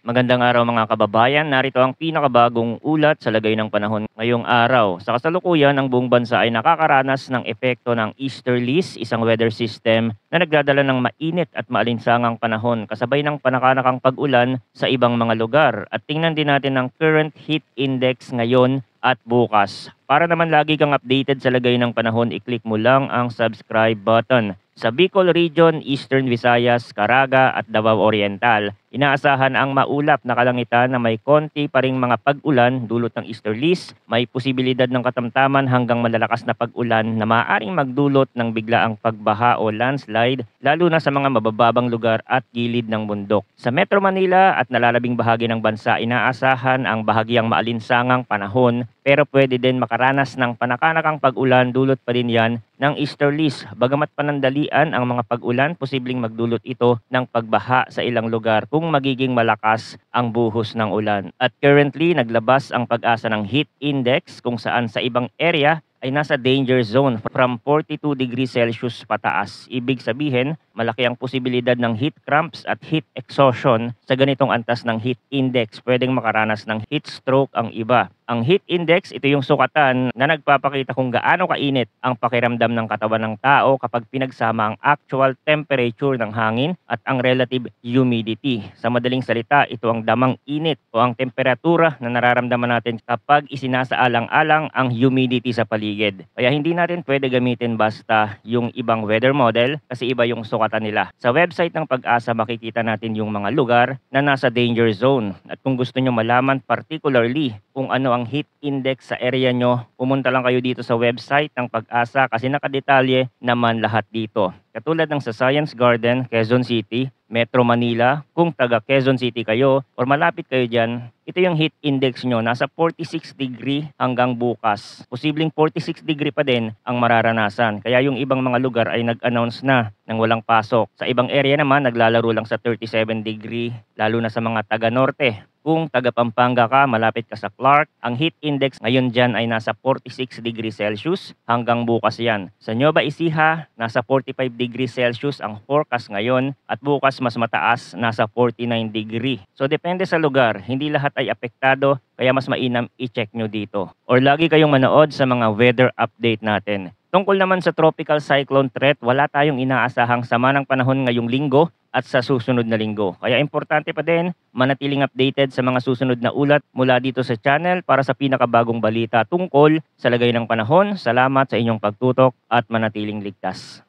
Magandang araw mga kababayan. Narito ang pinakabagong ulat sa lagay ng panahon ngayong araw. Sa kasalukuyan, ang buong bansa ay nakakaranas ng epekto ng easterlies, isang weather system na nagdadala ng mainit at maalinsangang panahon kasabay ng panakanakang pag-ulan sa ibang mga lugar. At tingnan din natin ang current heat index ngayon at bukas. Para naman lagi kang updated sa lagay ng panahon, i-click mo lang ang subscribe button. Sa Bicol Region, Eastern Visayas, Caraga at Davao Oriental, inaasahan ang maulap na kalangitan na may konti pa ring mga pag-ulan dulot ng easterlies. May posibilidad ng katamtaman hanggang malalakas na pag-ulan na maaaring magdulot ng biglaang pagbaha o landslide, lalo na sa mga mabababang lugar at gilid ng bundok. Sa Metro Manila at nalalabing bahagi ng bansa, inaasahan ang bahagyang maalinsangang panahon, pero pwede din makaranas ng panakanakang pag-ulan, dulot pa din yan ng easterlies. Bagamat panandalian ang mga pag-ulan, posibleng magdulot ito ng pagbaha sa ilang lugar kung magiging malakas ang buhos ng ulan. At currently, naglabas ang Pag-asa ng heat index kung saan sa ibang area ay nasa danger zone from 42 degrees Celsius pataas. Ibig sabihin, malaki ang posibilidad ng heat cramps at heat exhaustion sa ganitong antas ng heat index. Pwedeng makaranas ng heat stroke ang iba. Ang heat index, ito yung sukatan na nagpapakita kung gaano kainit ang pakiramdam ng katawan ng tao kapag pinagsama ang actual temperature ng hangin at ang relative humidity. Sa madaling salita, ito ang damang init o ang temperatura na nararamdaman natin kapag isinasaalang-alang ang humidity sa paligid. Kaya hindi natin pwede gamitin basta yung ibang weather model kasi iba yung sukatan nila. Sa website ng Pag-asa, makikita natin yung mga lugar na nasa danger zone. At kung gusto nyo malaman particularly kung ano ang heat index sa area nyo, pumunta lang kayo dito sa website ng Pag-asa kasi nakadetalye naman lahat dito. Katulad ng sa Science Garden, Quezon City, Metro Manila, kung taga Quezon City kayo or malapit kayo dyan, ito yung heat index nyo, nasa 46 degree hanggang bukas. Posibleng 46 degree pa din ang mararanasan. Kaya yung ibang mga lugar ay nag-announce na ng walang pasok. Sa ibang area naman, naglalaro lang sa 37 degree, lalo na sa mga taga-norte. Kung taga Pampanga ka, malapit ka sa Clark, ang heat index ngayon dyan ay nasa 46 degrees Celsius hanggang bukas yan. Sa Nueva Ecija, nasa 45 degrees Celsius ang forecast ngayon at bukas mas mataas, nasa 49 degree. So depende sa lugar, hindi lahat ay apektado, kaya mas mainam i-check nyo dito. Or lagi kayong manood sa mga weather update natin. Tungkol naman sa tropical cyclone threat, wala tayong inaasahang sama ng panahon ngayong linggo at sa susunod na linggo. Kaya importante pa din manatiling updated sa mga susunod na ulat mula dito sa channel para sa pinakabagong balita tungkol sa lagay ng panahon. Salamat sa inyong pagtutok at manatiling ligtas.